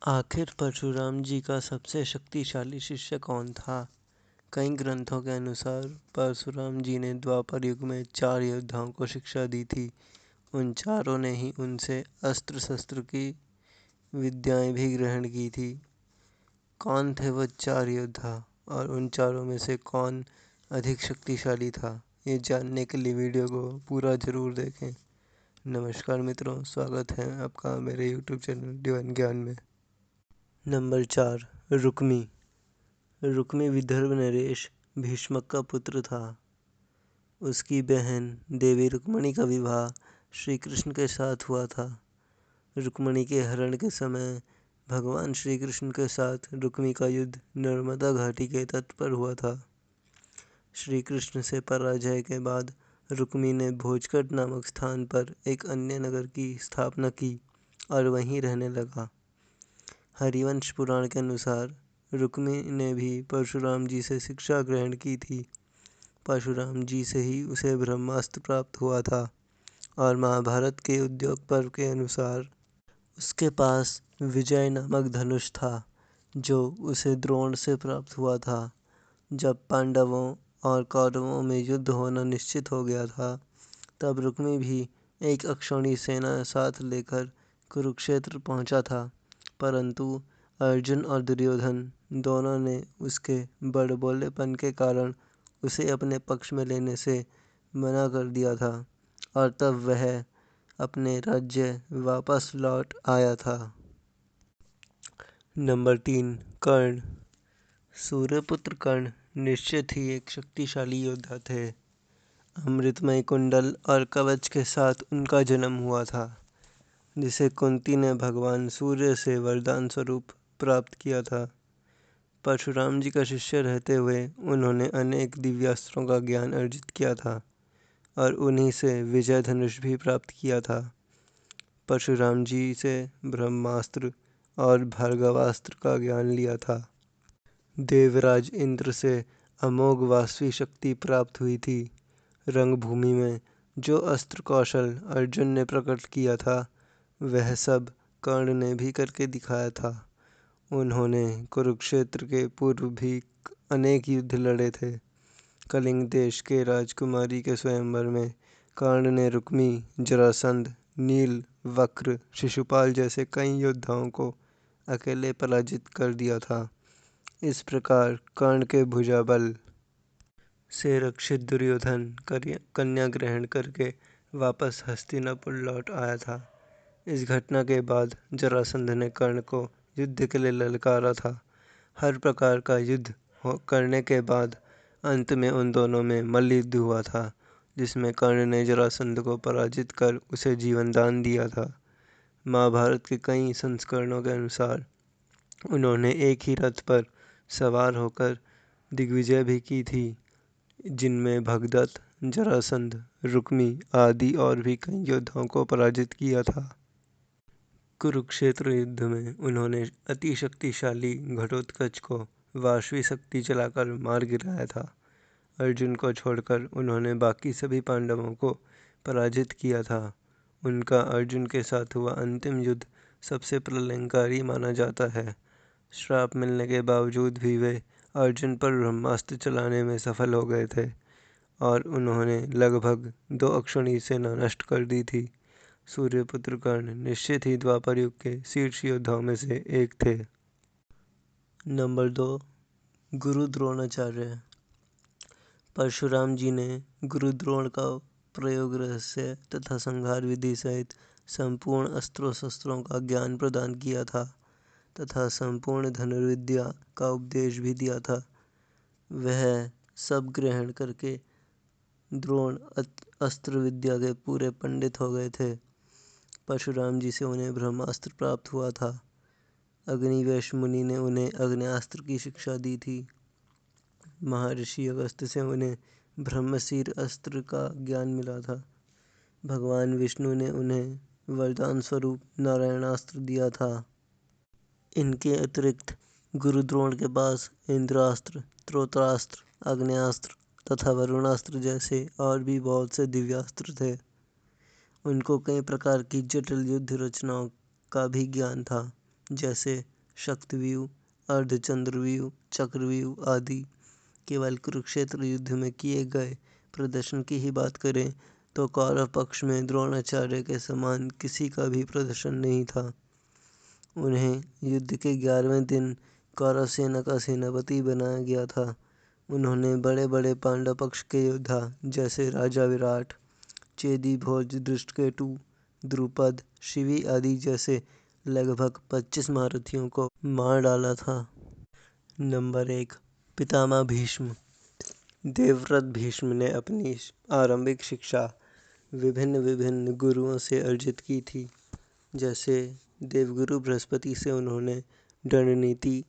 आखिर परशुराम जी का सबसे शक्तिशाली शिष्य कौन था? कई ग्रंथों के अनुसार परशुराम जी ने द्वापर युग में 4 योद्धाओं को शिक्षा दी थी। उन चारों ने ही उनसे अस्त्र शस्त्र की विद्याएं भी ग्रहण की थी। कौन थे वो 4 योद्धा और उन चारों में से कौन अधिक शक्तिशाली था? ये जानने के लिए वीडियो को पूरा जरूर देखें। नमस्कार मित्रों, स्वागत है आपका मेरे यूट्यूब चैनल डिवाइन ज्ञान में। नंबर 4, रुक्मी। रुक्मी विदर्भ नरेश भीष्मक का पुत्र था। उसकी बहन देवी रुक्मणी का विवाह श्री कृष्ण के साथ हुआ था। रुक्मणी के हरण के समय भगवान श्री कृष्ण के साथ रुक्मी का युद्ध नर्मदा घाटी के तट पर हुआ था। श्री कृष्ण से पराजय के बाद रुक्मी ने भोजकट नामक स्थान पर एक अन्य नगर की स्थापना की और वहीं रहने लगा। हरिवंश पुराण के अनुसार रुक्मी ने भी परशुराम जी से शिक्षा ग्रहण की थी। परशुराम जी से ही उसे ब्रह्मास्त्र प्राप्त हुआ था और महाभारत के उद्योग पर्व के अनुसार उसके पास विजय नामक धनुष था जो उसे द्रोण से प्राप्त हुआ था। जब पांडवों और कौरवों में युद्ध होना निश्चित हो गया था, तब रुक्मी भी एक अक्षौणी सेना साथ लेकर कुरुक्षेत्र पहुंचा था, परंतु अर्जुन और दुर्योधन दोनों ने उसके बड़बोलेपन के कारण उसे अपने पक्ष में लेने से मना कर दिया था और तब वह अपने राज्य वापस लौट आया था। नंबर 3, कर्ण। सूर्यपुत्र कर्ण निश्चित ही एक शक्तिशाली योद्धा थे। अमृतमय कुंडल और कवच के साथ उनका जन्म हुआ था, जिसे कुंती ने भगवान सूर्य से वरदान स्वरूप प्राप्त किया था। परशुराम जी का शिष्य रहते हुए उन्होंने अनेक दिव्यास्त्रों का ज्ञान अर्जित किया था और उन्हीं से विजय धनुष भी प्राप्त किया था। परशुराम जी से ब्रह्मास्त्र और भार्गवास्त्र का ज्ञान लिया था। देवराज इंद्र से अमोघ वास्तवी शक्ति प्राप्त हुई थी। रंगभूमि में जो अस्त्र कौशल अर्जुन ने प्रकट किया था, वह सब कर्ण ने भी करके दिखाया था। उन्होंने कुरुक्षेत्र के पूर्व भी अनेक युद्ध लड़े थे। कलिंग देश के राजकुमारी के स्वयंवर में कर्ण ने रुक्मी, जरासंध, नील, वक्र, शिशुपाल जैसे कई योद्धाओं को अकेले पराजित कर दिया था। इस प्रकार कर्ण के भुजाबल से रक्षित दुर्योधन कन्या ग्रहण करके वापस हस्तिनापुर लौट आया था। इस घटना के बाद जरासंध ने कर्ण को युद्ध के लिए ललकारा था। हर प्रकार का युद्ध करने के बाद अंत में उन दोनों में मल्लयुद्ध हुआ था, जिसमें कर्ण ने जरासंध को पराजित कर उसे जीवन दान दिया था। महाभारत के कई संस्करणों के अनुसार उन्होंने एक ही रथ पर सवार होकर दिग्विजय भी की थी, जिनमें भगदत्त, जरासंध, रुक्मी आदि और भी कई योद्धाओं को पराजित किया था। कुरुक्षेत्र युद्ध में उन्होंने अति शक्तिशाली घटोत्कच को वाष्वी शक्ति चलाकर मार गिराया था। अर्जुन को छोड़कर उन्होंने बाकी सभी पांडवों को पराजित किया था। उनका अर्जुन के साथ हुआ अंतिम युद्ध सबसे प्रलयंकारी माना जाता है। श्राप मिलने के बावजूद भी वे अर्जुन पर ब्रह्मास्त्र चलाने में सफल हो गए थे और उन्होंने लगभग 2 अक्षौणी सेना नष्ट कर दी थी। सूर्यपुत्र कर्ण निश्चित ही द्वापर युग के शीर्ष योद्धाओं में से एक थे। नंबर 2, गुरु द्रोणाचार्य। परशुराम जी ने गुरु द्रोण का प्रयोग रहस्य तथा संहार विधि सहित संपूर्ण अस्त्रों शस्त्रों का ज्ञान प्रदान किया था तथा संपूर्ण धनुर्विद्या का उपदेश भी दिया था। वह सब ग्रहण करके द्रोण अस्त्र विद्या के पूरे पंडित हो गए थे। परशुराम जी से उन्हें ब्रह्मास्त्र प्राप्त हुआ था। अग्निवेश मुनि ने उन्हें अग्न्यास्त्र की शिक्षा दी थी। महर्षि अगस्त्य से उन्हें ब्रह्मशीर अस्त्र का ज्ञान मिला था। भगवान विष्णु ने उन्हें वरदान स्वरूप नारायणास्त्र दिया था। इनके अतिरिक्त गुरु द्रोण के पास इंद्रास्त्र, त्रोत्रास्त्र, आग्नेयास्त्र तथा वरुणास्त्र जैसे और भी बहुत से दिव्यास्त्र थे। उनको कई प्रकार की जटिल युद्ध रचनाओं का भी ज्ञान था। जैसे शक्तिव्यूह, अर्धचंद्रव्यूह, चक्रव्यूह आदि। केवल कुरुक्षेत्र युद्ध में किए गए प्रदर्शन की ही बात करें तो कौरव पक्ष में द्रोणाचार्य के समान किसी का भी प्रदर्शन नहीं था। उन्हें युद्ध के 11वें दिन कौरव सेना का सेनापति बनाया गया था। उन्होंने बड़े बड़े पांडव पक्ष के योद्धा जैसे राजा विराट, चेदी भोज, धृष्टकेतु, द्रुपद, शिवी आदि जैसे लगभग 25 महारथियों को मार डाला था। नंबर 1, पितामह भीष्म। देवव्रत भीष्म ने अपनी आरंभिक शिक्षा विभिन्न गुरुओं से अर्जित की थी। जैसे देवगुरु बृहस्पति से उन्होंने दंडनीति,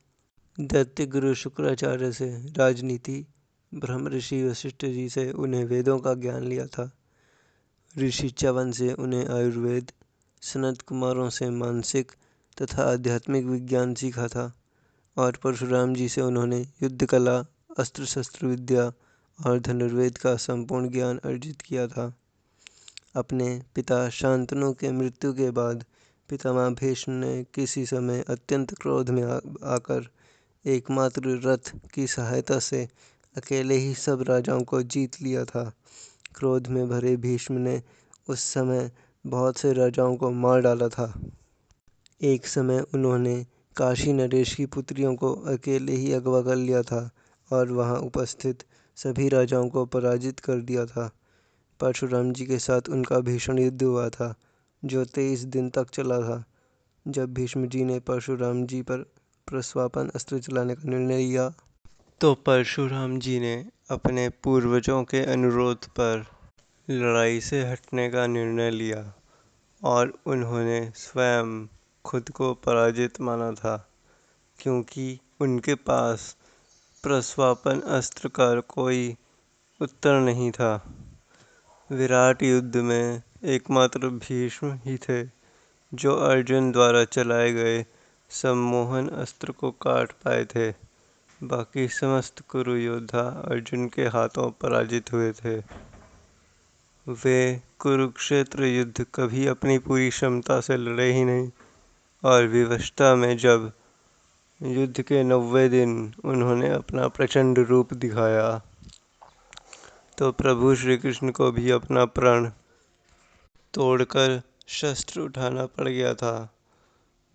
दैत्यगुरु शुक्राचार्य से राजनीति, ब्रह्मऋषि वशिष्ठ जी से उन्हें वेदों का ज्ञान लिया था, ऋषि च्यवन से उन्हें आयुर्वेद, सनत कुमारों से मानसिक तथा आध्यात्मिक विज्ञान सीखा था और परशुराम जी से उन्होंने युद्ध कला, अस्त्र शस्त्र विद्या और धनुर्वेद का संपूर्ण ज्ञान अर्जित किया था। अपने पिता शांतनु के मृत्यु के बाद पितामह भीष्म ने किसी समय अत्यंत क्रोध में आकर एकमात्र रथ की सहायता से अकेले ही सब राजाओं को जीत लिया था। क्रोध में भरे भीष्म ने उस समय बहुत से राजाओं को मार डाला था। एक समय उन्होंने काशी नरेश की पुत्रियों को अकेले ही अगवा कर लिया था और वहां उपस्थित सभी राजाओं को पराजित कर दिया था। परशुराम जी के साथ उनका भीषण युद्ध हुआ था जो 23 दिन तक चला था। जब भीष्म जी ने परशुराम जी पर प्रस्वापन अस्त्र चलाने का निर्णय लिया तो परशुराम जी ने अपने पूर्वजों के अनुरोध पर लड़ाई से हटने का निर्णय लिया और उन्होंने स्वयं खुद को पराजित माना था, क्योंकि उनके पास प्रस्वापन अस्त्र का कोई उत्तर नहीं था। विराट युद्ध में एकमात्र भीष्म ही थे जो अर्जुन द्वारा चलाए गए सम्मोहन अस्त्र को काट पाए थे। बाकी समस्त कुरु योद्धा अर्जुन के हाथों पराजित हुए थे। वे कुरुक्षेत्र युद्ध कभी अपनी पूरी क्षमता से लड़े ही नहीं और विवशता में जब युद्ध के 90वें दिन उन्होंने अपना प्रचंड रूप दिखाया तो प्रभु श्री कृष्ण को भी अपना प्राण तोड़कर शस्त्र उठाना पड़ गया था।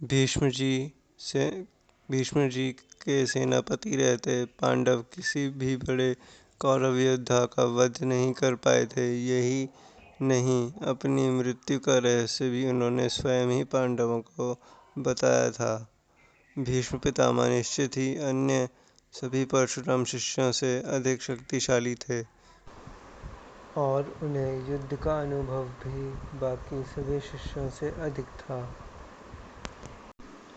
भीष्म जी के सेनापति रहते पांडव किसी भी बड़े कौरव योद्धा का वध नहीं कर पाए थे। यही नहीं, अपनी मृत्यु का रहस्य भी उन्होंने स्वयं ही पांडवों को बताया था। भीष्म पितामह निश्चित ही अन्य सभी परशुराम शिष्यों से अधिक शक्तिशाली थे और उन्हें युद्ध का अनुभव भी बाकी सभी शिष्यों से अधिक था।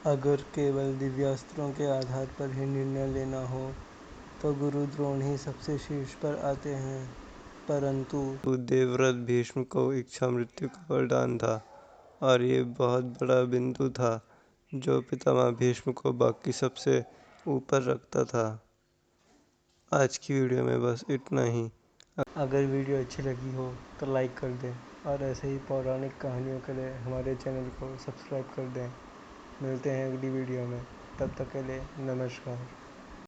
अगर केवल दिव्यास्त्रों के आधार पर ही निर्णय लेना हो तो गुरु द्रोण ही सबसे शीर्ष पर आते हैं, परंतु देवव्रत भीष्म को इच्छा मृत्यु का वरदान था और ये बहुत बड़ा बिंदु था जो पितामह भीष्म को बाकी सबसे ऊपर रखता था। आज की वीडियो में बस इतना ही। अगर वीडियो अच्छी लगी हो तो लाइक कर दें और ऐसे ही पौराणिक कहानियों के लिए हमारे चैनल को सब्सक्राइब कर दें। मिलते हैं अगली वीडियो में, तब तक के लिए नमस्कार।